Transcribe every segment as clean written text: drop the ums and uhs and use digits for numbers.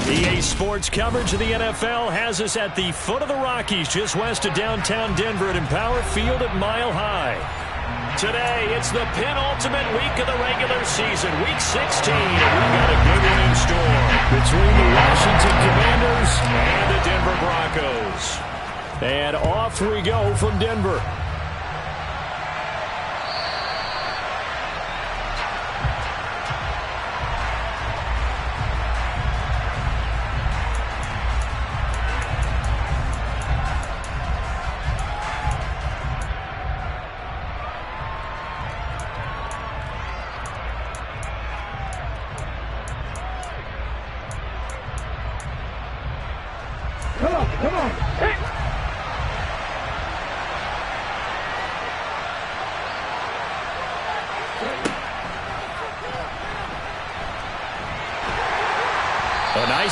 EA Sports coverage of the NFL has us at the foot of the Rockies, just west of downtown Denver at Empower Field at Mile High. Today, it's the penultimate week of the regular season, Week 16, and we've got a good one in store between the Washington Commanders and the Denver Broncos. And off we go from Denver.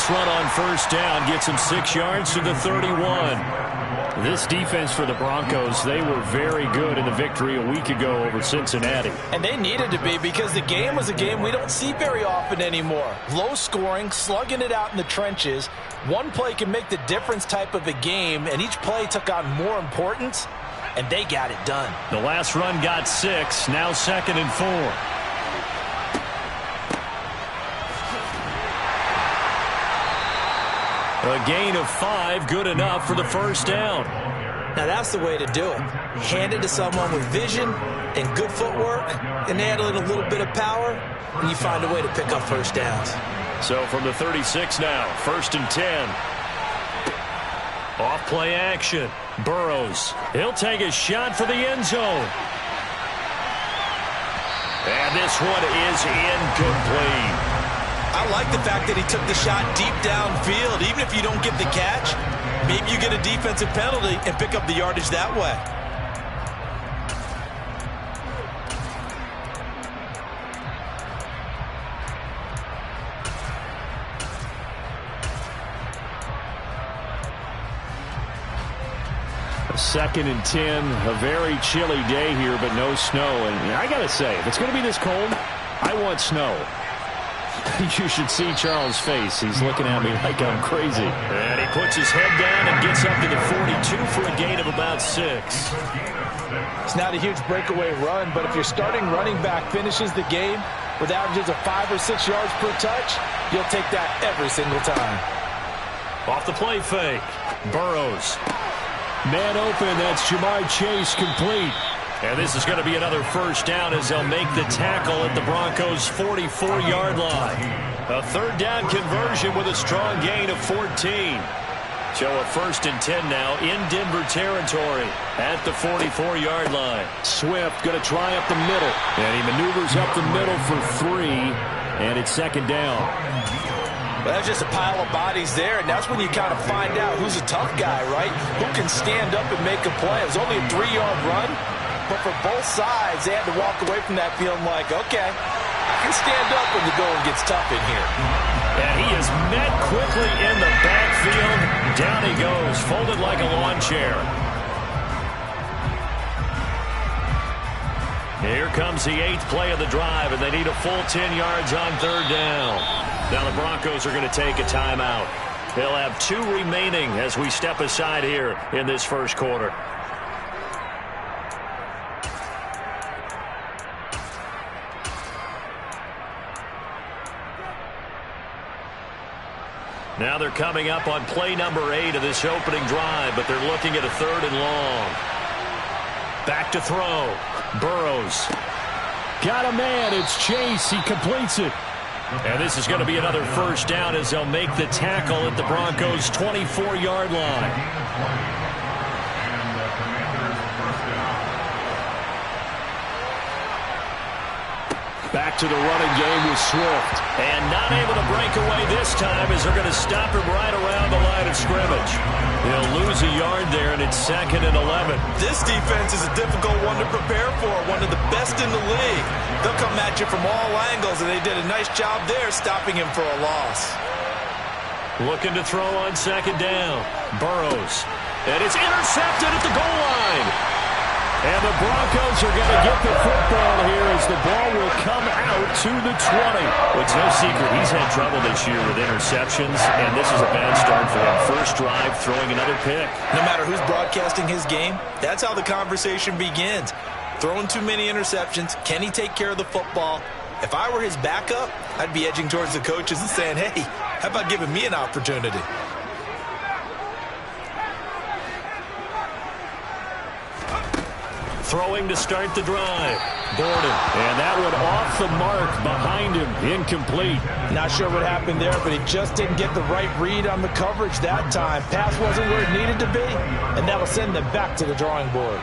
Run on first down gets him 6 yards to the 31. This defense for the Broncos, they were very good in the victory a week ago over Cincinnati. And they needed to be, because the game was a game we don't see very often anymore. Low scoring, slugging it out in the trenches. One play can make the difference type of a game, and each play took on more importance, and they got it done. The last run got 6, now 2nd and 4. A gain of 5, good enough for the first down. Now that's the way to do it. Hand it to someone with vision and good footwork, and add in a little bit of power, and you find a way to pick up first downs. So from the 36 now, 1st and 10. Off play action. Burrows. He'll take a shot for the end zone. And this one is incomplete. I like the fact that he took the shot deep downfield. Even if you don't get the catch, maybe you get a defensive penalty and pick up the yardage that way. A 2nd and 10, a very chilly day here, but no snow. And I got to say, if it's going to be this cold, I want snow. You should see Charles' face. He's looking at me like I'm crazy. And he puts his head down and gets up to the 42 for a gain of about 6. It's not a huge breakaway run, but if your starting running back finishes the game with averages of 5 or 6 yards per touch, you'll take that every single time. Off the play fake. Burrows. Man open, that's Ja'Marr Chase complete. And this is going to be another first down as they'll make the tackle at the Broncos' 44-yard line. A 3rd down conversion with a strong gain of 14. So a 1st and 10 now in Denver territory at the 44-yard line. Swift going to try up the middle. And he maneuvers up the middle for 3. And it's 2nd down. Well, that's just a pile of bodies there, and that's when you kind of find out who's a tough guy, right? Who can stand up and make a play. It was only a 3-yard run, but for both sides, they had to walk away from that feeling like, okay, I can stand up when the going gets tough in here. And he is met quickly in the backfield. Down he goes, folded like a lawn chair. Here comes the 8th play of the drive, and they need a full 10 yards on 3rd down. Now the Broncos are going to take a timeout. They'll have 2 remaining as we step aside here in this first quarter. Now they're coming up on play number 8 of this opening drive, but they're looking at a 3rd and long. Back to throw. Burrows. Got a man. It's Chase. He completes it. And this is going to be another first down as they'll make the tackle at the Broncos' 24-yard line. Back to the running game with Swift. And not able to break away this time as they're going to stop him right around the line of scrimmage. He'll lose a yard there, and it's 2nd and 11. This defense is a difficult one to prepare for, one of the best in the league. They'll come at you from all angles, and they did a nice job there stopping him for a loss. Looking to throw on 2nd down. Burrows. And it's intercepted at the goal line. And the Broncos are going to get the football here as the ball will come out to the 20. Well, it's no secret he's had trouble this year with interceptions, and this is a bad start for him. First drive, throwing another pick. No matter who's broadcasting his game, that's how the conversation begins. Throwing too many interceptions, can he take care of the football? If I were his backup, I'd be edging towards the coaches and saying, hey, how about giving me an opportunity? Throwing to start the drive. Gordon. And that one off the mark behind him. Incomplete. Not sure what happened there, but he just didn't get the right read on the coverage that time. Pass wasn't where it needed to be, and that'll send them back to the drawing board.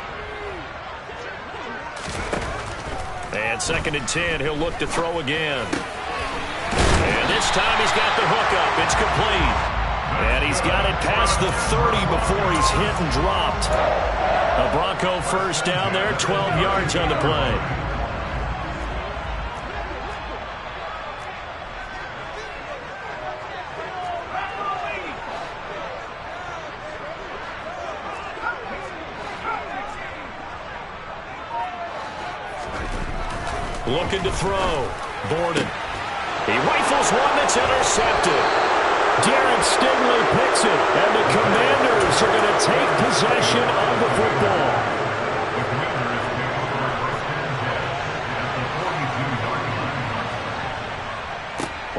And 2nd and 10, he'll look to throw again. And this time he's got the hook up. It's complete. And he's got it past the 30 before he's hit and dropped. A Bronco first down there, 12 yards on the play. Looking to throw. Gordon. He rifles one that's intercepted. Derek Stingley picks it, and the Commanders are going to take possession of the football.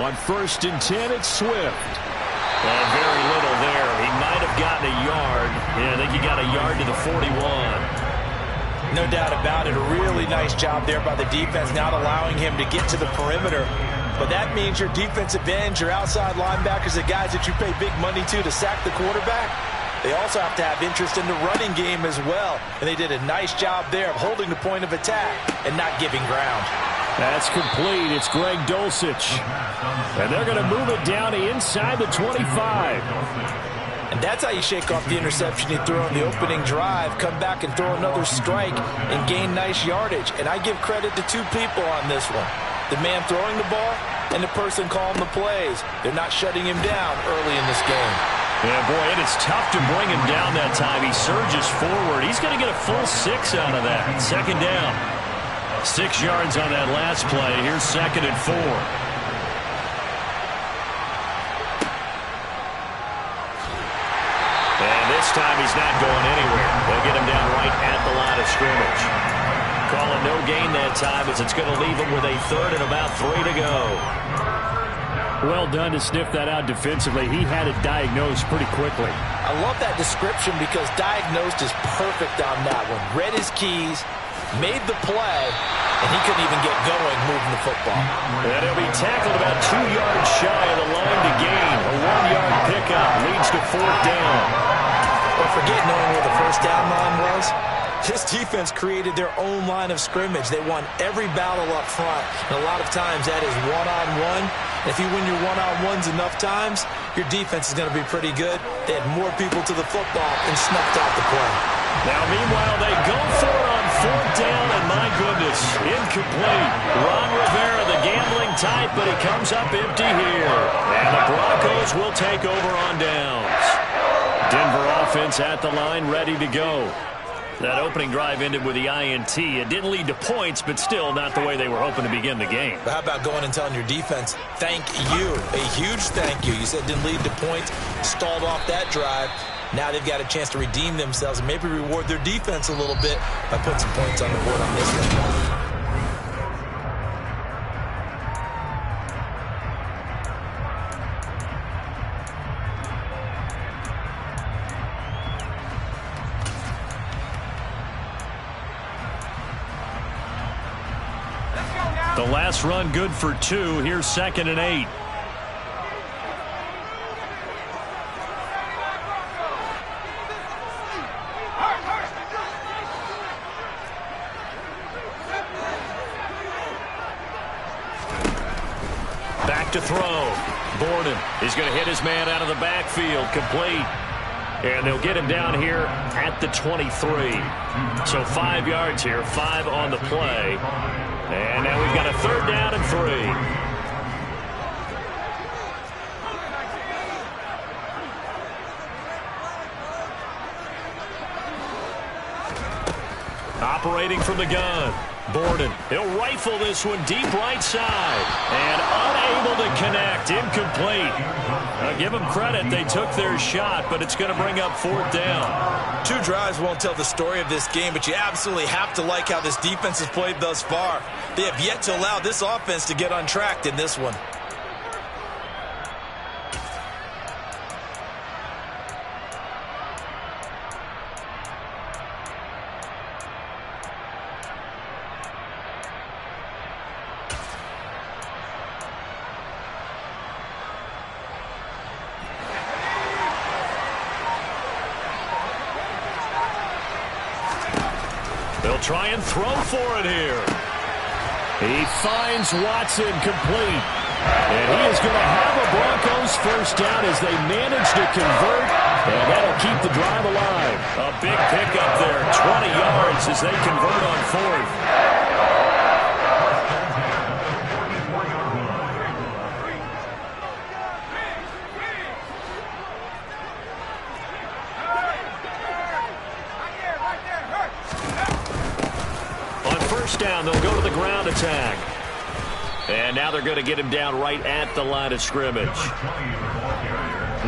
On 1st and 10, it's Swift. And very little there. He might have gotten a yard. Yeah, I think he got a yard to the 41. No doubt about it. A really nice job there by the defense, not allowing him to get to the perimeter. But that means your defensive ends, your outside linebackers, the guys that you pay big money to sack the quarterback, they also have to have interest in the running game as well. And they did a nice job there of holding the point of attack and not giving ground. That's complete. It's Greg Dulcich. And they're going to move it down to inside the 25. And that's how you shake off the interception you threw on the opening drive, come back and throw another strike and gain nice yardage. And I give credit to two people on this one. The man throwing the ball and the person calling the plays. They're not shutting him down early in this game. Yeah, boy, it is tough to bring him down that time. He surges forward. He's going to get a full 6 out of that. 2nd down. 6 yards on that last play. Here's 2nd and 4. And this time he's not going anywhere. They'll get him down right at the line of scrimmage. Calling no gain that time as it's going to leave him with a 3rd and about 3 to go. Well done to sniff that out defensively. He had it diagnosed pretty quickly. I love that description because diagnosed is perfect on that one. Read his keys, made the play, and he couldn't even get going moving the football. And he'll be tackled about 2 yards shy of the line to gain. A 1-yard pickup leads to 4th down. But forget knowing where the first down line was. This defense created their own line of scrimmage. They won every battle up front, and a lot of times that is one-on-one. If you win your one-on-ones enough times, your defense is going to be pretty good. They had more people to the football and snuffed out the play. Now, meanwhile, they go for it on 4th down, and my goodness, incomplete. Ron Rivera, the gambling type, but he comes up empty here. And the Broncos will take over on downs. Denver offense at the line, ready to go. That opening drive ended with the INT. It didn't lead to points, but still not the way they were hoping to begin the game. But how about going and telling your defense, thank you, a huge thank you. You said it didn't lead to points, stalled off that drive. Now they've got a chance to redeem themselves and maybe reward their defense a little bit by putting some points on the board on this one. The last run good for 2. Here's 2nd and 8. Back to throw. Gordon is going to hit his man out of the backfield. Complete. And they'll get him down here at the 23. So 5 yards here, 5 on the play. And now we've got a 3rd down and 3. waiting from the gun. Borden, he'll rifle this one deep right side. And unable to connect. Incomplete. Give them credit. They took their shot, but it's going to bring up 4th down. 2 drives won't tell the story of this game, but you absolutely have to like how this defense has played thus far. They have yet to allow this offense to get untracked in this one. They'll try and throw for it here. He finds Watson complete. And he is going to have a Broncos first down as they manage to convert. And that'll keep the drive alive. A big pickup there, 20 yards as they convert on 4th. Down, they'll go to the ground attack. And now they're going to get him down right at the line of scrimmage.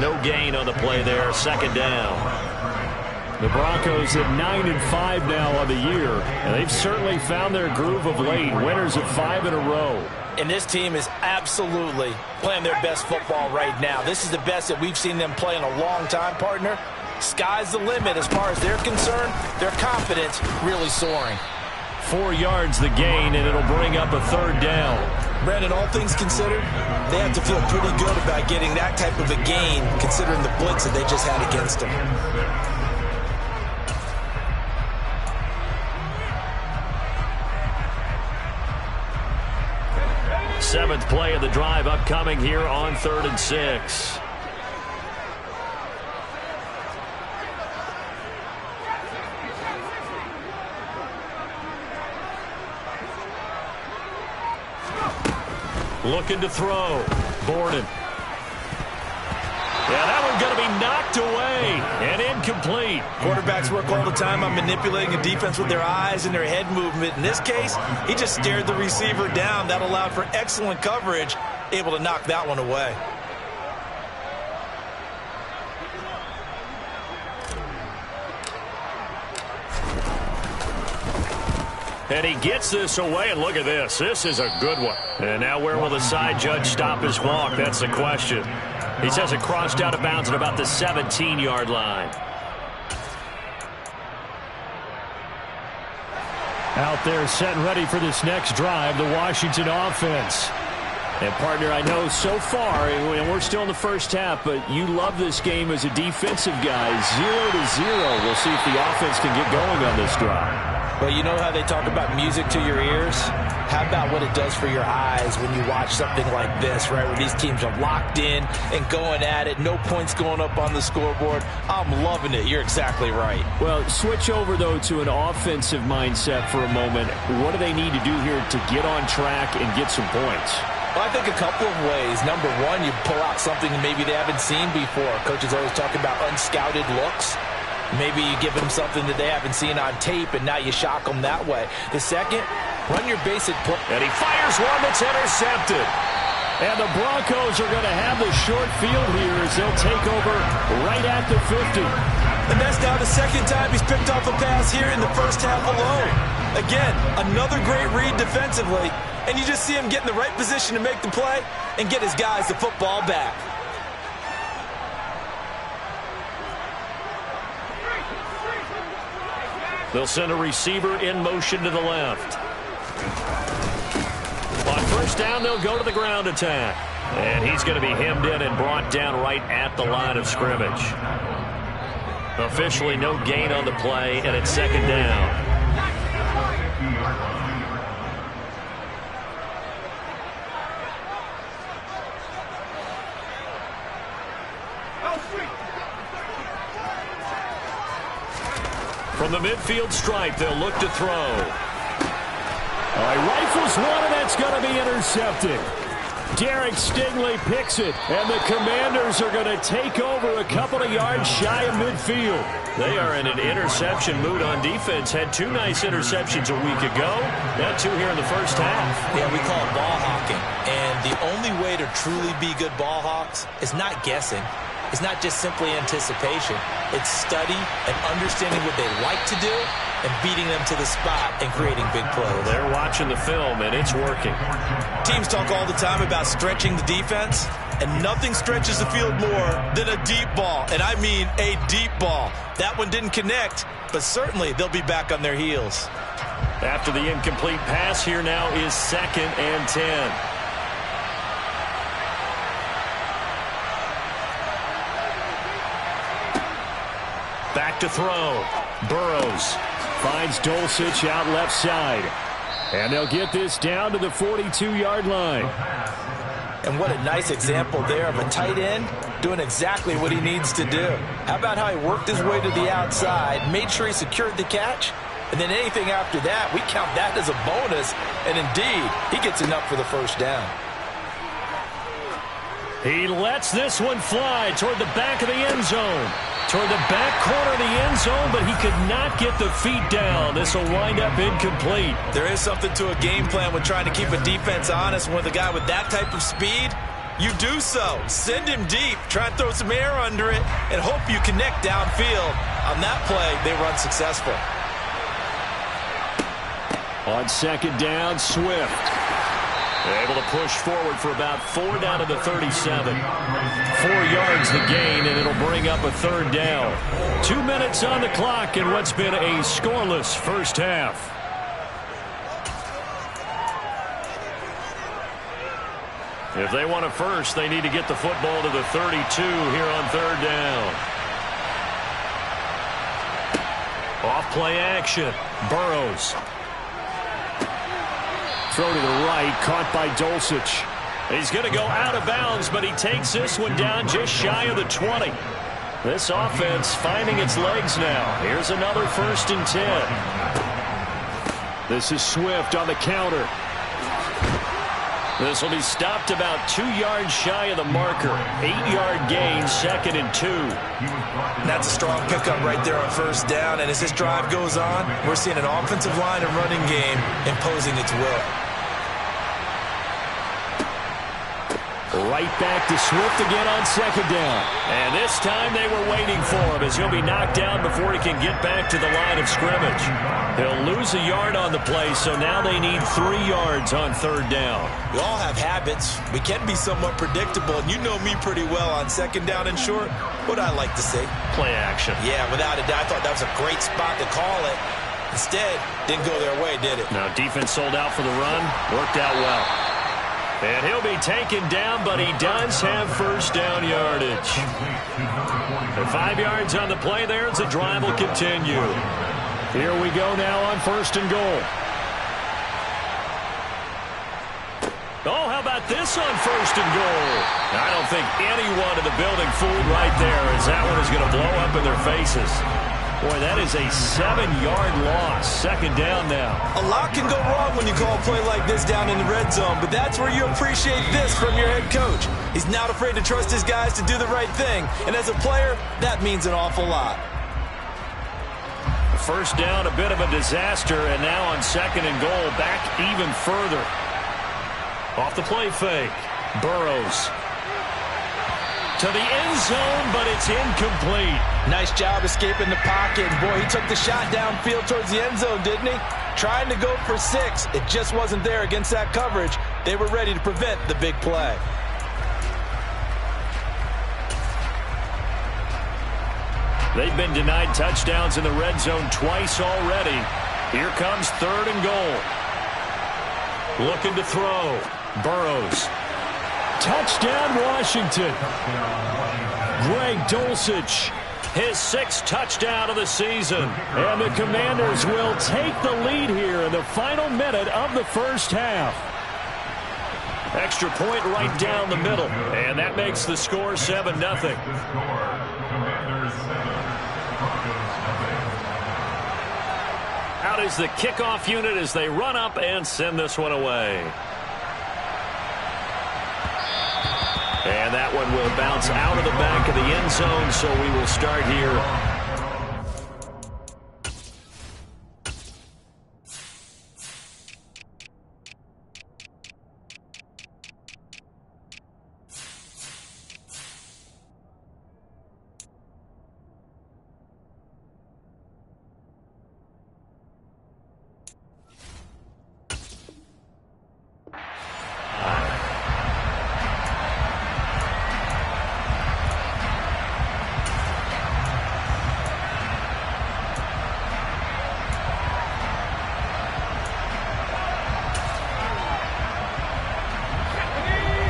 No gain on the play there, 2nd down. The Broncos at 9-5 now on the year, and they've certainly found their groove of late. Winners of 5 in a row. And this team is absolutely playing their best football right now. This is the best that we've seen them play in a long time, partner. Sky's the limit as far as they're concerned. Their confidence really soaring. 4 yards the gain, and it'll bring up a 3rd down. Brandon, all things considered, they have to feel pretty good about getting that type of a gain, considering the blitz that they just had against them. Seventh play of the drive upcoming here on 3rd and 6. Looking to throw. Borden. Yeah, that one's going to be knocked away and incomplete. Quarterbacks work all the time on manipulating a defense with their eyes and their head movement. In this case, he just stared the receiver down. That allowed for excellent coverage, able to knock that one away. And he gets this away, and look at this. This is a good one. And now where will the side judge stop his walk? That's the question. He says it crossed out of bounds at about the 17-yard line. Out there set and ready for this next drive, the Washington offense. And, partner, I know so far, and we're still in the first half, but you love this game as a defensive guy. 0-0. We'll see if the offense can get going on this drive. Well, you know how they talk about music to your ears? How about what it does for your eyes when you watch something like this, right, where these teams are locked in and going at it, no points going up on the scoreboard? I'm loving it. You're exactly right. Well, switch over, though, to an offensive mindset for a moment. What do they need to do here to get on track and get some points? Well, I think a couple of ways. Number one, you pull out something maybe they haven't seen before. Coaches always talk about unscouted looks. Maybe you give them something that they haven't seen on tape, and now you shock them that way. The second, run your basic play. And he fires one that's intercepted. And the Broncos are going to have the short field here as they'll take over right at the 50. And that's now the second time he's picked off a pass here in the first half alone. Again, another great read defensively, and you just see him get in the right position to make the play and get his guys the football back. They'll send a receiver in motion to the left. On first down, they'll go to the ground attack. And he's going to be hemmed in and brought down right at the line of scrimmage. Officially no gain on the play, and it's 2nd down. From the midfield stripe, they'll look to throw. All right, rifles one, and that's going to be intercepted. Derek Stingley picks it, and the Commanders are going to take over a couple of yards shy of midfield. They are in an interception mood on defense. Had 2 nice interceptions a week ago. Now 2 here in the first half. Yeah, we call it ball hawking. And the only way to truly be good ball hawks is not guessing. It's not just simply anticipation. It's study and understanding what they like to do and beating them to the spot and creating big plays. They're watching the film, and it's working. Teams talk all the time about stretching the defense, and nothing stretches the field more than a deep ball, and I mean a deep ball. That one didn't connect, but certainly they'll be back on their heels. After the incomplete pass, here now is 2nd and 10. Back to throw. Burrows finds Dulcich out left side. And they'll get this down to the 42-yard line. And what a nice example there of a tight end doing exactly what he needs to do. How about how he worked his way to the outside, made sure he secured the catch, and then anything after that, we count that as a bonus. And indeed, he gets enough for the first down. He lets this one fly toward the back of the end zone. Toward the back corner of the end zone, but he could not get the feet down. This will wind up incomplete. There is something to a game plan with trying to keep a defense honest. With a guy with that type of speed, you do so. Send him deep, try and throw some air under it, and hope you connect downfield. On that play, they were unsuccessful. On 2nd down, Swift. Able to push forward for about 4 down to the 37. 4 yards the gain, and it'll bring up a 3rd down. 2 minutes on the clock in what's been a scoreless first half. If they want a first, they need to get the football to the 32 here on 3rd down. Off play action. Burrows. Throw to the right, caught by Dulcich. He's going to go out of bounds, but he takes this one down just shy of the 20. This offense finding its legs now. Here's another 1st and 10. This is Swift on the counter. This will be stopped about 2 yards shy of the marker. 8-yard gain, 2nd and 2. That's a strong pickup right there on 1st down, and as this drive goes on, we're seeing an offensive line and running game imposing its will. Right back to Swift again on 2nd down. And this time they were waiting for him as he'll be knocked down before he can get back to the line of scrimmage. He'll lose a yard on the play, so now they need 3 yards on 3rd down. We all have habits. We can be somewhat predictable, and you know me pretty well on 2nd down and short. What I like to say? Play action. Yeah, without a doubt. I thought that was a great spot to call it. Instead, didn't go their way, did it? Now defense sold out for the run. Worked out well. And he'll be taken down, but he does have 1st down yardage. And 5 yards on the play there as the drive will continue. Here we go now on 1st and goal. Oh, how about this on 1st and goal? I don't think anyone in the building fooled right there, as that one is going to blow up in their faces. Boy, that is a 7-yard loss. 2nd down now. A lot can go wrong when you call a play like this down in the red zone, but that's where you appreciate this from your head coach. He's not afraid to trust his guys to do the right thing, and as a player, that means an awful lot. 1st down, a bit of a disaster, and now on 2nd and goal, back even further. Off the play fake. Burrows. To the end zone, but it's incomplete. Nice job escaping the pocket. And boy, he took the shot downfield towards the end zone, didn't he? Trying to go for 6. It just wasn't there against that coverage. They were ready to prevent the big play. They've been denied touchdowns in the red zone twice already. Here comes 3rd and goal. Looking to throw. Burrows. Touchdown, Washington. Greg Dulcich, his 6th touchdown of the season. And the Commanders will take the lead here in the final minute of the first half. Extra point right down the middle. And that makes the score 7-0. Out is the kickoff unit as they run up and send this one away. will bounce out of the back of the end zone, so we will start here.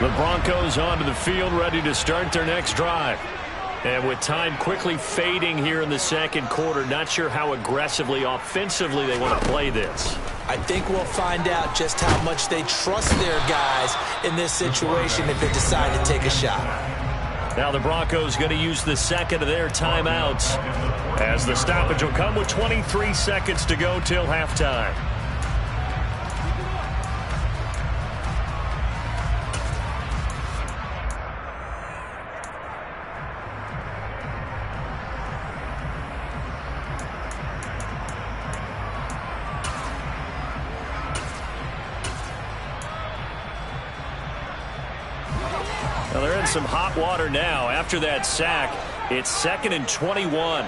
The Broncos onto the field, ready to start their next drive. And with time quickly fading here in the second quarter, not sure how aggressively, offensively they want to play this. I think we'll find out just how much they trust their guys in this situation if they decide to take a shot. Now the Broncos going to use the second of their timeouts, as the stoppage will come with 23 seconds to go till halftime. Well, they're in some hot water now. After that sack, it's 2nd and 21.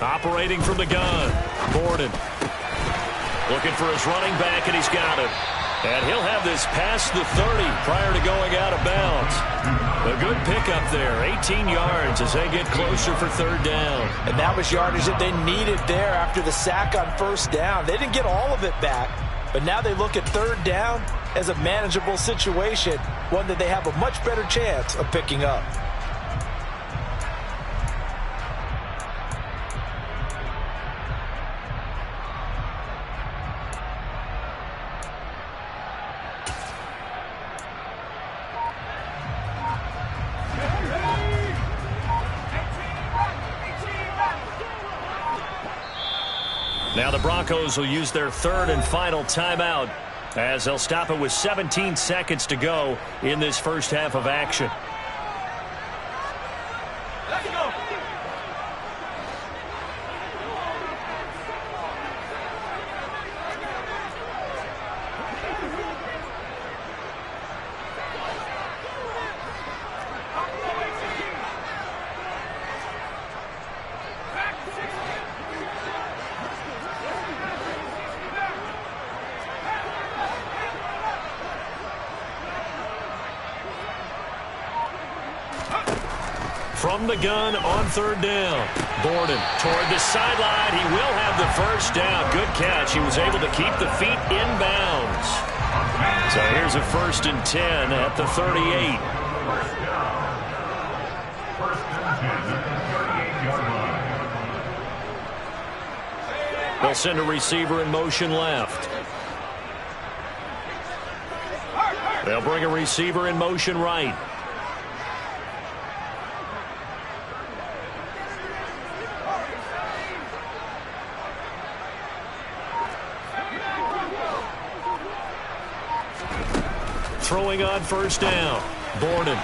Operating from the gun, Gordon. Looking for his running back, and he's got it. And he'll have this past the 30 prior to going out of bounds. A good pickup there, 18 yards as they get closer for third down. And that was yardage that they needed there after the sack on first down. They didn't get all of it back, but now they look at third down as a manageable situation, one that they have a much better chance of picking up. Now the Broncos will use their third and final timeout as they'll stop it with 17 seconds to go in this first half of action. Let's go. From the gun on third down. Gordon toward the sideline. He will have the first down. Good catch. He was able to keep the feet in bounds. So here's a 1st and 10 at the 38. They'll send a receiver in motion left. They'll bring a receiver in motion right. Throwing on first down. Borden.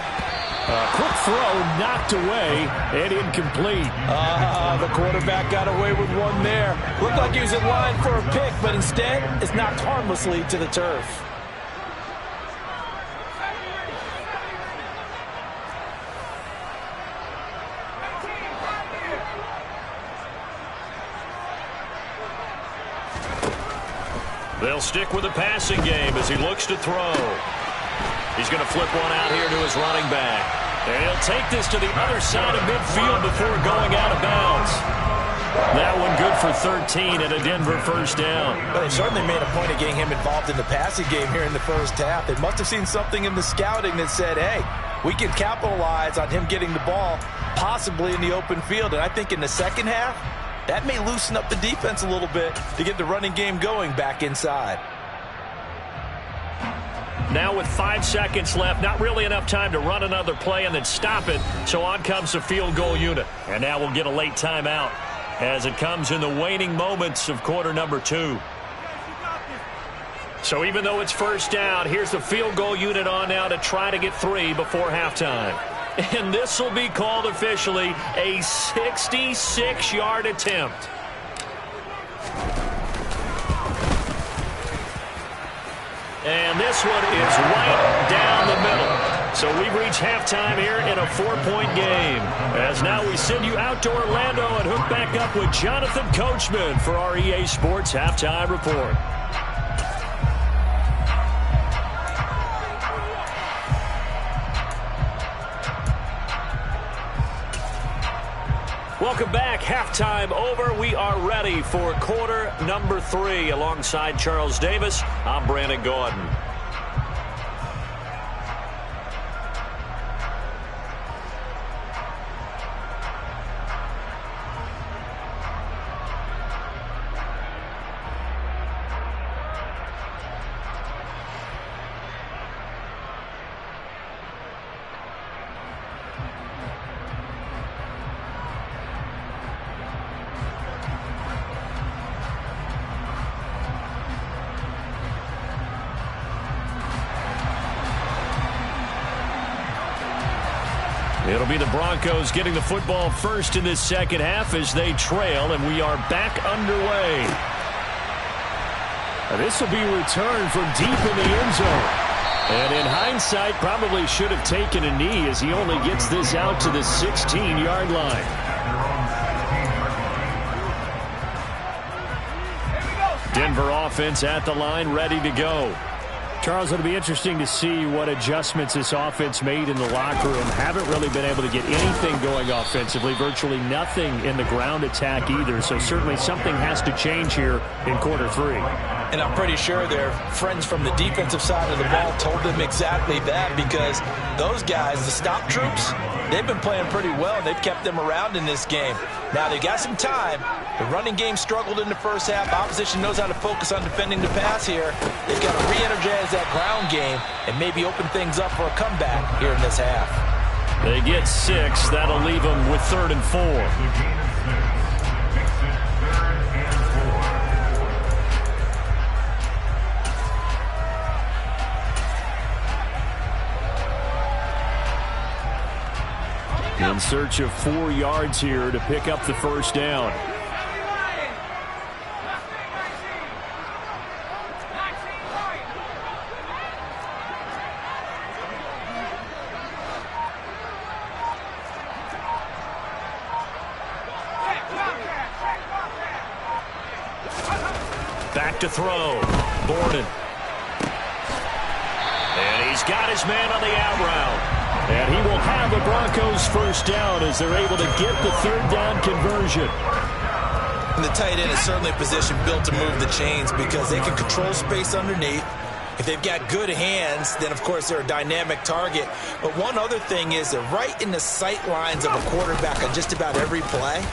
Quick throw knocked away and incomplete. The quarterback got away with one there. Looked like he was in line for a pick, but instead it's knocked harmlessly to the turf. They'll stick with the passing game as he looks to throw. He's going to flip one out here to his running back. And he'll take this to the other side of midfield before going out of bounds. That one good for 13 and a Denver first down. Well, they certainly made a point of getting him involved in the passing game here in the first half. They must have seen something in the scouting that said, hey, we can capitalize on him getting the ball possibly in the open field. And I think in the second half, that may loosen up the defense a little bit to get the running game going back inside. Now with 5 seconds left, not really enough time to run another play and then stop it. So on comes the field goal unit. And now we'll get a late timeout as it comes in the waning moments of quarter number 2. So even though it's first down, here's the field goal unit on now to try to get 3 before halftime. And this will be called officially a 66-yard attempt. And this one is right down the middle. So we've reached halftime here in a 4-point game. As now we send you out to Orlando and hook back up with Jonathan Coachman for our EA Sports Halftime Report. Welcome back. Halftime over. We are ready for quarter number 3. Alongside Charles Davis, I'm Brandon Gaudin. It'll be the Broncos getting the football first in this second half as they trail, and we are back underway. This will be returned from deep in the end zone. And in hindsight, probably should have taken a knee as he only gets this out to the 16-yard line. Denver offense at the line, ready to go. Charles, it'll be interesting to see what adjustments this offense made in the locker room. Haven't really been able to get anything going offensively, virtually nothing in the ground attack either. So certainly something has to change here in quarter 3. And I'm pretty sure their friends from the defensive side of the ball told them exactly that, because those guys, the stop troops, they've been playing pretty well, and they've kept them around in this game. Now, they got some time. The running game struggled in the first half. Opposition knows how to focus on defending the pass here. They've got to re-energize that ground game and maybe open things up for a comeback here in this half. They get 6. That'll leave them with 3rd and 4. In search of 4 yards here to pick up the first down. Back to throw. Borden. And he's got his man on the out route. And he will have the Broncos first down as they're able to get the 3rd down conversion. And the tight end is certainly a position built to move the chains because they can control space underneath. If they've got good hands, then, of course, they're a dynamic target. But one other thing is they're right in the sight lines of a quarterback on just about every play.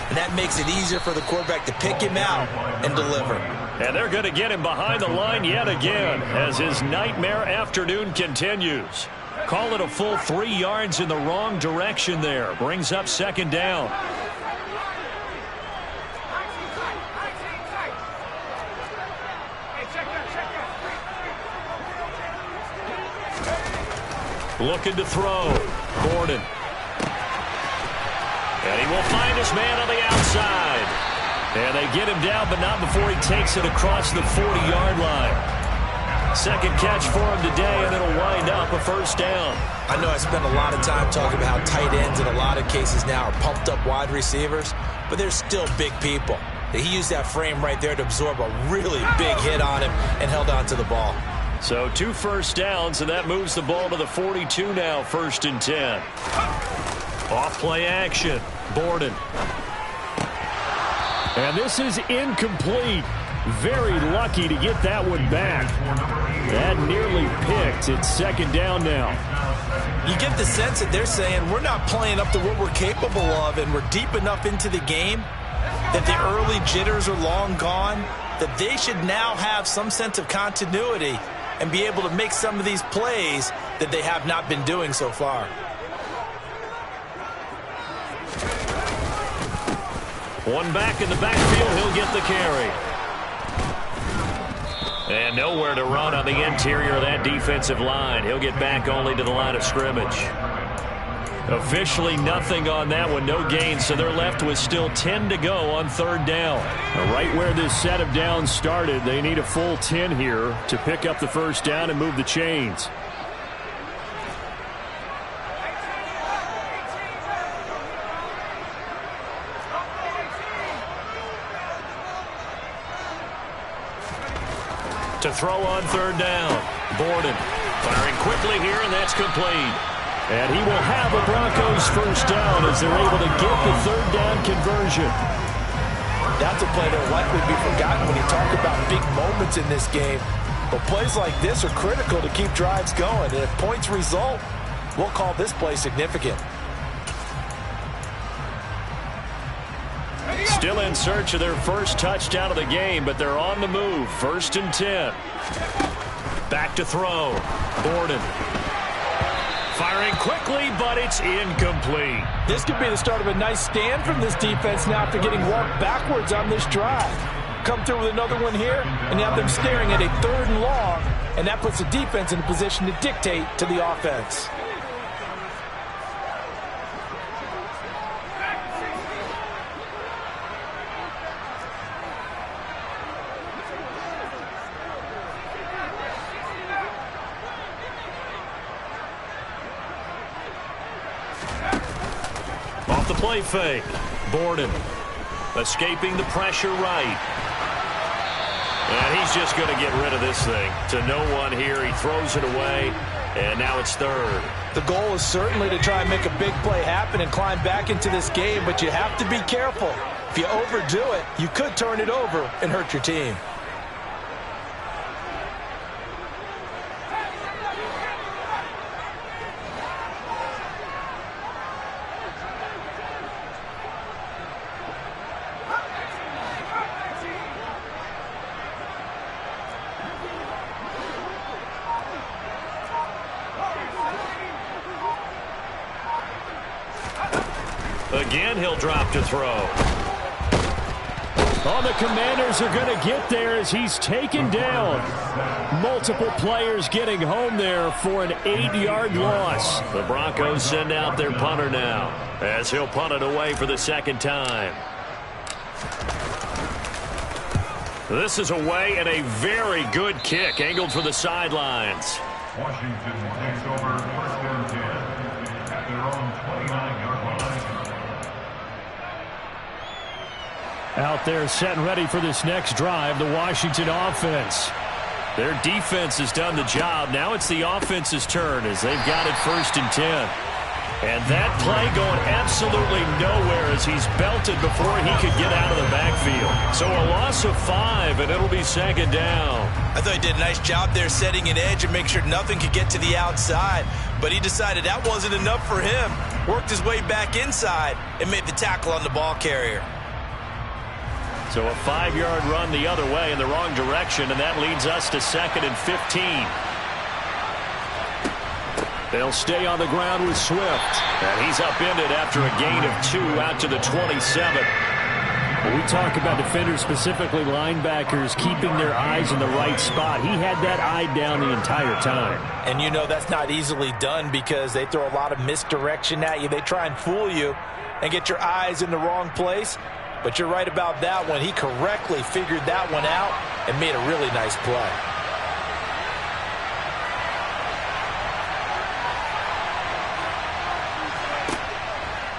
And that makes it easier for the quarterback to pick him out and deliver. And they're going to get him behind the line yet again as his nightmare afternoon continues. Call it a full 3 yards in the wrong direction there. Brings up 2nd down. Looking to throw. Borden. And he will find his man on the outside. And they get him down, but not before he takes it across the 40-yard line. Second catch for him today, and it'll wind up a first down. I know I spent a lot of time talking about how tight ends in a lot of cases now are pumped-up wide receivers, but they're still big people. He used that frame right there to absorb a really big hit on him and held on to the ball. So 2 first downs, and that moves the ball to the 42 now, 1st and 10. Off play action. Borden. And this is incomplete. Very lucky to get that one back. That nearly picked. It's 2nd down now. You get the sense that they're saying we're not playing up to what we're capable of, and we're deep enough into the game that the early jitters are long gone, that they should now have some sense of continuity and be able to make some of these plays that they have not been doing so far. One back in the backfield. He'll get the carry. And nowhere to run on the interior of that defensive line. He'll get back only to the line of scrimmage. Officially nothing on that one, no gain, so they're left with still 10 to go on third down. Right where this set of downs started, they need a full 10 here to pick up the first down and move the chains. To throw on third down. Borden firing quickly here, and that's complete. And he will have a Broncos first down as they're able to get the third down conversion. That's a play that will likely be forgotten when you talk about big moments in this game. But plays like this are critical to keep drives going. And if points result, we'll call this play significant. Still in search of their first touchdown of the game, but they're on the move. 1st and 10. Back to throw. Borden. Firing quickly, but it's incomplete. This could be the start of a nice stand from this defense now after getting walked backwards on this drive. Come through with another one here, and now them staring at a 3rd and long, and that puts the defense in a position to dictate to the offense. Off the play fake. Borden escaping the pressure right. And he's just going to get rid of this thing. To no one here. He throws it away, and now it's 3rd. The goal is certainly to try and make a big play happen and climb back into this game, but you have to be careful. If you overdo it, you could turn it over and hurt your team. Again, he'll drop to throw. Oh, the Commanders are going to get there as he's taken down. Multiple players getting home there for an 8-yard loss. The Broncos send out their punter now as he'll punt it away for the 2nd time. This is away and a very good kick angled for the sidelines. Washington takes over 1st and 10 at their own 29-yard line. Out there set and ready for this next drive, the Washington offense. Their defense has done the job. Now it's the offense's turn as they've got it 1st and 10. And that play going absolutely nowhere as he's belted before he could get out of the backfield. So a loss of 5, and it'll be 2nd down. I thought he did a nice job there setting an edge and make sure nothing could get to the outside. But he decided that wasn't enough for him. Worked his way back inside and made the tackle on the ball carrier. So a 5-yard run the other way in the wrong direction, and that leads us to 2nd and 15. They'll stay on the ground with Swift. And he's upended after a gain of 2 out to the 27. When we talk about defenders, specifically linebackers, keeping their eyes in the right spot. He had that eye down the entire time. And you know that's not easily done because they throw a lot of misdirection at you. They try and fool you and get your eyes in the wrong place. But you're right about that one. He correctly figured that one out and made a really nice play.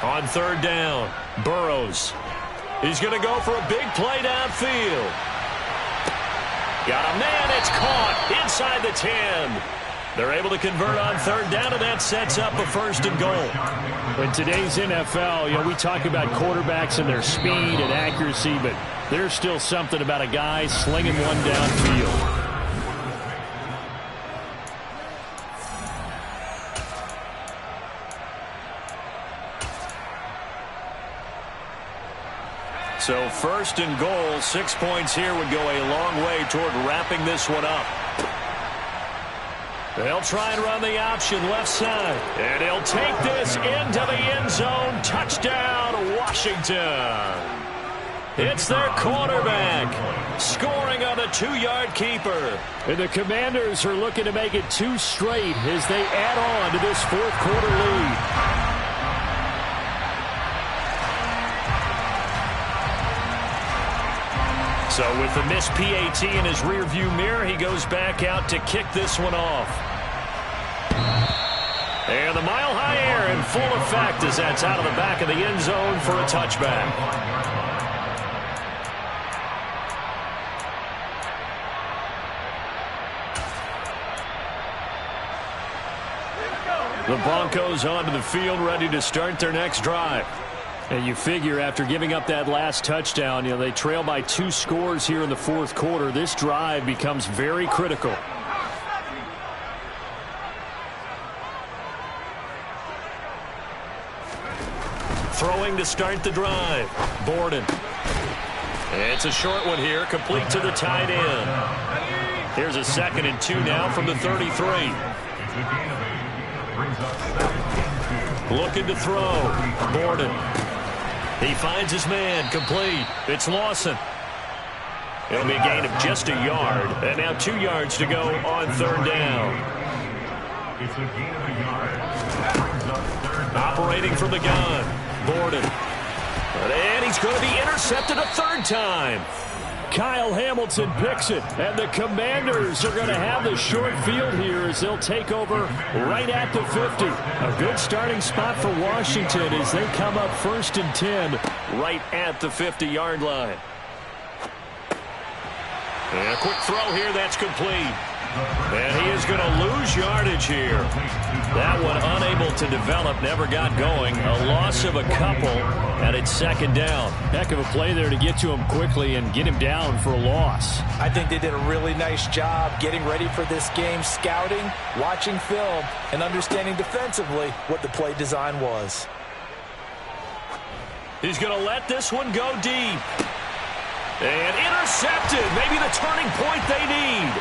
On 3rd down, Burrows. He's going to go for a big play downfield. Got a man, it's caught inside the 10. They're able to convert on 3rd down, and that sets up a 1st and goal. In today's NFL, we talk about quarterbacks and their speed and accuracy, but there's still something about a guy slinging one downfield. So 1st and goal, 6 points here would go a long way toward wrapping this one up. They'll try and run the option left side. And he'll take this into the end zone. Touchdown, Washington. It's their quarterback scoring on the 2-yard keeper. And the Commanders are looking to make it 2 straight as they add on to this fourth-quarter lead. So with the missed PAT in his rearview mirror, he goes back out to kick this one off. And the mile-high air in full effect as that's out of the back of the end zone for a touchback. The Broncos onto the field, ready to start their next drive. And you figure after giving up that last touchdown, they trail by 2 scores here in the fourth quarter. This drive becomes very critical. Throwing to start the drive. Borden. It's a short one here, complete to the tight end. Here's a 2nd and 2 now from the 33. Looking to throw. Borden. He finds his man, complete. It's Lawson. It'll be a gain of just a yard. And now 2 yards to go on 3rd down. It's a gain of a yard. Operating from the gun. Borden. And he's going to be intercepted a 3rd time. Kyle Hamilton picks it, and the Commanders are going to have the short field here as they'll take over right at the 50. A good starting spot for Washington as they come up 1st and 10 right at the 50-yard line. And a quick throw here, that's complete. And he is going to lose yardage here. That one unable to develop, never got going. A loss of a couple, and it's 2nd down. Heck of a play there to get to him quickly and get him down for a loss. I think they did a really nice job getting ready for this game, scouting, watching film, and understanding defensively what the play design was. He's going to let this one go deep. And intercepted. Maybe the turning point they need.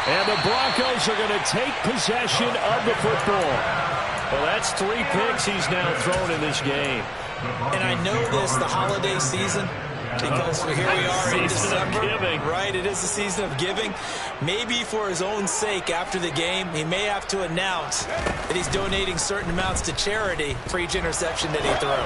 And the Broncos are going to take possession of the football. Well, that's 3 picks he's now thrown in this game. And I know this, the holiday season, because here we are in December. Right, it is the season of giving. Maybe for his own sake after the game, he may have to announce that he's donating certain amounts to charity for each interception that he threw.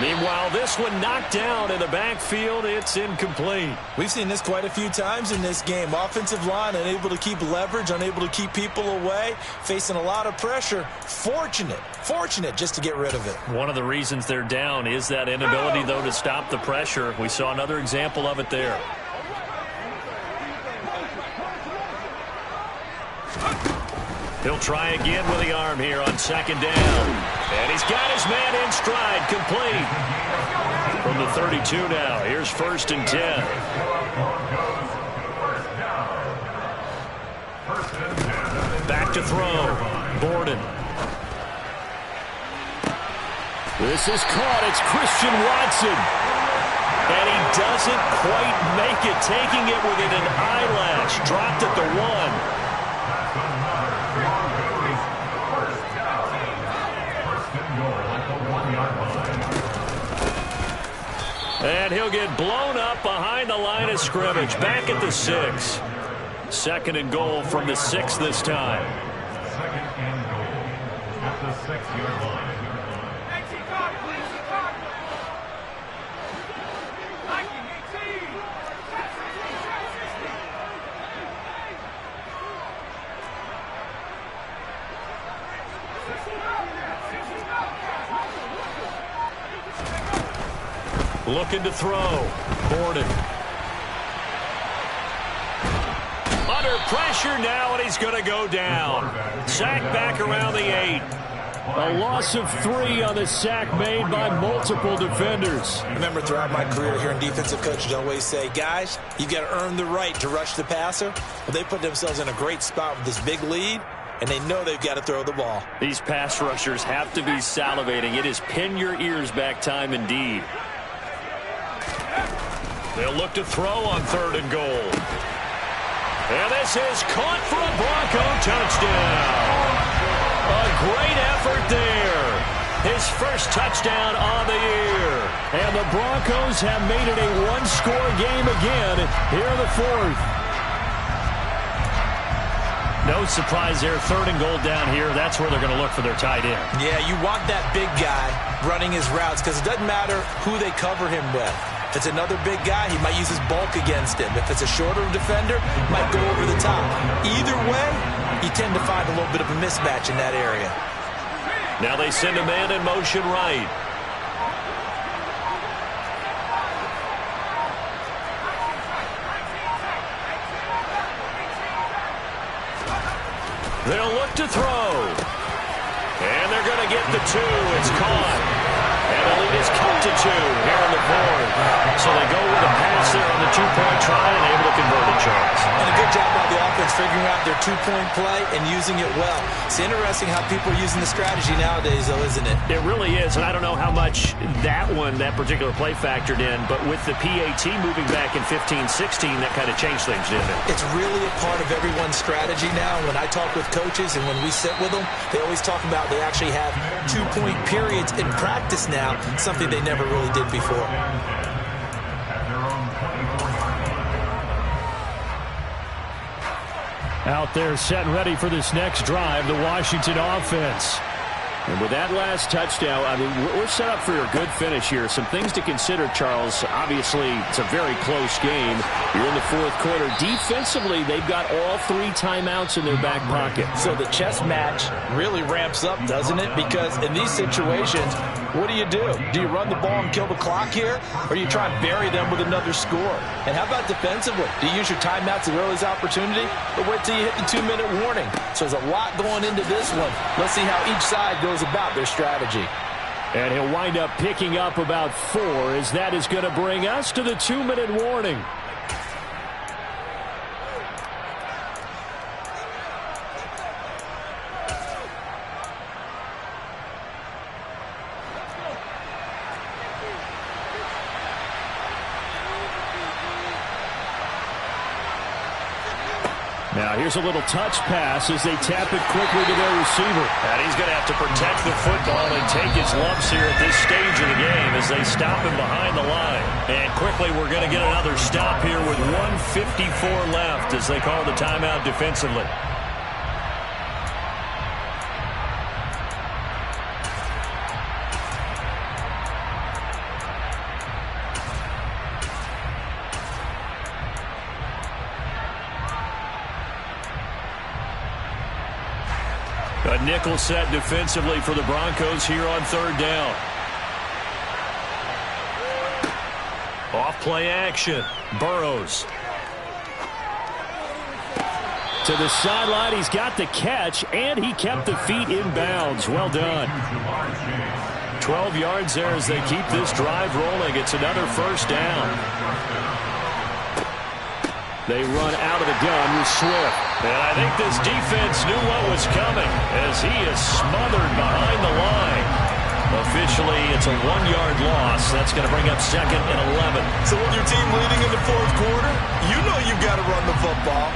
Meanwhile, this one knocked down in the backfield. It's incomplete. We've seen this quite a few times in this game. Offensive line unable to keep leverage, unable to keep people away, facing a lot of pressure. Fortunate just to get rid of it. One of the reasons they're down is that inability, though, to stop the pressure. We saw another example of it there. He'll try again with the arm here on 2nd down. And he's got his man in stride, complete. From the 32 now, here's 1st and 10. Back to throw. Borden. This is caught. It's Christian Watson. And he doesn't quite make it, taking it within an eyelash. Dropped at the 1. And he'll get blown up behind the line of scrimmage. Back at the 6. 2nd and goal from the 6 this time. 2nd and goal at the 6-yard line. Looking to throw. Borden. Under pressure now, and he's going to go down. Sack back around the 8. A loss of 3 on the sack made by multiple defenders. I remember throughout my career here in defensive coaches always say, guys, you've got to earn the right to rush the passer. Well, they put themselves in a great spot with this big lead, and they know they've got to throw the ball. These pass rushers have to be salivating. It is pin your ears back time indeed. They'll look to throw on 3rd and goal. And this is caught for a Bronco touchdown. his first touchdown on the year. And the Broncos have made it a one-score game again here in the fourth. No surprise there, 3rd and goal down here. That's where they're going to look for their tight end. Yeah, you want that big guy running his routes because it doesn't matter who they cover him with. If it's another big guy, he might use his bulk against him. If it's a shorter defender, he might go over the top. Either way, you tend to find a little bit of a mismatch in that area. Now they send a man in motion right. They'll look to throw. And they're going to get the 2. It's caught. And the lead is cut to 2 here in the fourth. So they go with a pass there on the 2-point try and able to convert it, Charles. And a good job by the offense figuring out their 2-point play and using it well. It's interesting how people are using the strategy nowadays, though, isn't it? It really is, and I don't know how much that particular play factored in, but with the PAT moving back in 15-16, that kind of changed things, didn't it? It's really a part of everyone's strategy now. When I talk with coaches and when we sit with them, they always talk about they actually have 2-point periods in practice now, something they never really did before. Out there set and ready for this next drive, the Washington offense. And with that last touchdown, I mean, we're set up for a good finish here. Some things to consider, Charles. Obviously, it's a very close game. You're in the fourth quarter. Defensively, they've got all 3 timeouts in their back pocket. So the chess match really ramps up, doesn't it? Because in these situations, what do? Do you run the ball and kill the clock here? Or do you try and bury them with another score? And how about defensively? Do you use your timeouts as early as opportunity? Or wait till you hit the 2-minute warning? So there's a lot going into this one. Let's see how each side goes about their strategy. And he'll wind up picking up about 4 as that is going to bring us to the 2-minute warning. Now here's a little touch pass as they tap it quickly to their receiver. And he's going to have to protect the football and take his lumps here at this stage of the game as they stop him behind the line. And quickly we're going to get another stop here with 1:54 left as they call the timeout defensively. A nickel set defensively for the Broncos here on 3rd down. Off play action. Burrows. To the sideline, he's got the catch, and he kept the feet in bounds. Well done. 12 yards there as they keep this drive rolling. It's another 1st down. They run out of the gun with Swift. And I think this defense knew what was coming as he is smothered behind the line. Officially, it's a 1-yard loss. That's going to bring up 2nd and 11. So with your team leading in the fourth quarter, you know you've got to run the football.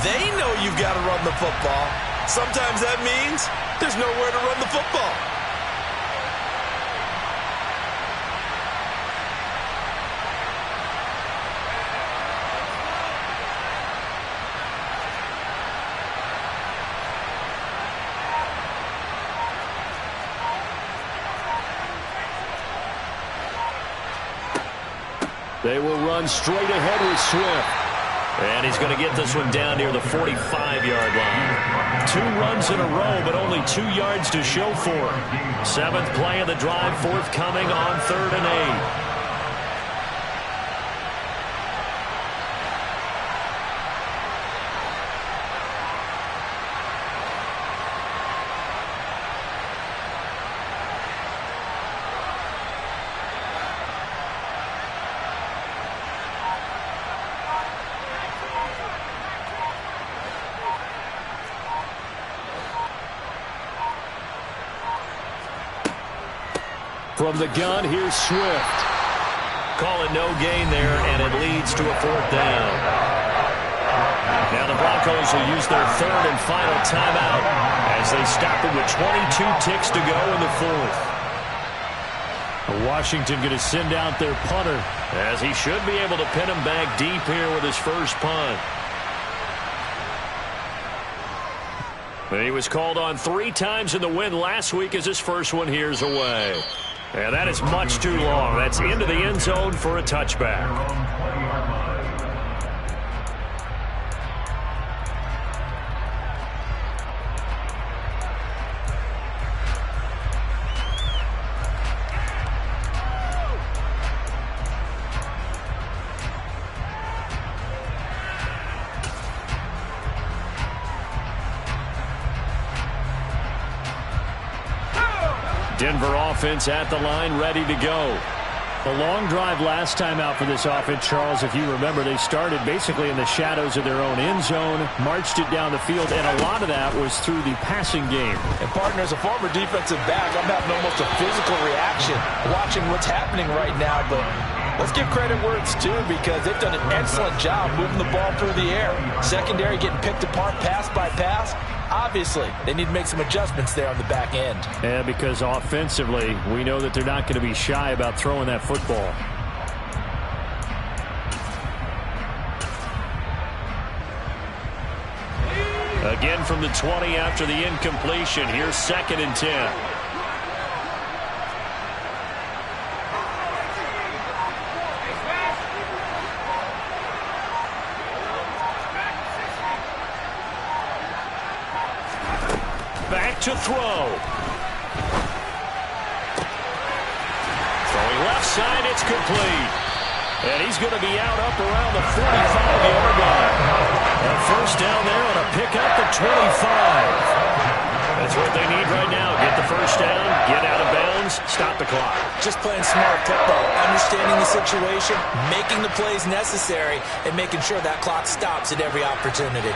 They know you've got to run the football. Sometimes that means there's nowhere to run the football. They will run straight ahead with Swift. And he's going to get this one down near the 45-yard line. 2 runs in a row, but only 2 yards to show for it. 7th play of the drive forthcoming on 3rd and 8. From the gun, here's Swift. Calling no gain there, and it leads to a 4th down. Now the Broncos will use their 3rd and final timeout as they stop it with 22 ticks to go in the 4th. Washington going to send out their punter, as he should be able to pin him back deep here with his first punt. And he was called on 3 times in the win last week as his first one here's away. And that is much too long. That's into the end zone for a touchback. Denver offense at the line, ready to go. A long drive last time out for this offense, Charles. If you remember, they started basically in the shadows of their own end zone, marched it down the field, and a lot of that was through the passing game. And, partner, as a former defensive back, I'm having almost a physical reaction watching what's happening right now. But let's give credit where it's due, because they've done an excellent job moving the ball through the air. Secondary getting picked apart pass by pass. Obviously, they need to make some adjustments there on the back end. Yeah, because offensively, we know that they're not going to be shy about throwing that football. Again from the 20 after the incompletion. Here's 2nd and 10. Back to throw. Throwing left side, it's complete. And he's going to be out up around the 45-yard line. A first down there on a pickup at 25. That's what they need right now. Get the first down, get out of bounds, stop the clock. Just playing smart football, understanding the situation, making the plays necessary, and making sure that clock stops at every opportunity.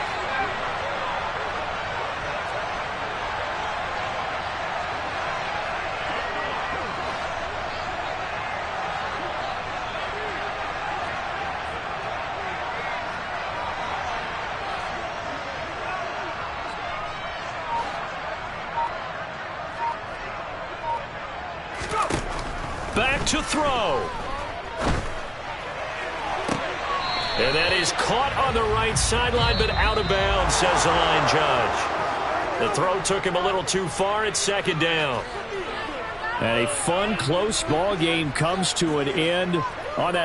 Back to throw. And that is caught on the right sideline, but out of bounds, says the line judge. The throw took him a little too far. It's 2nd down. And a fun, close ball game comes to an end on that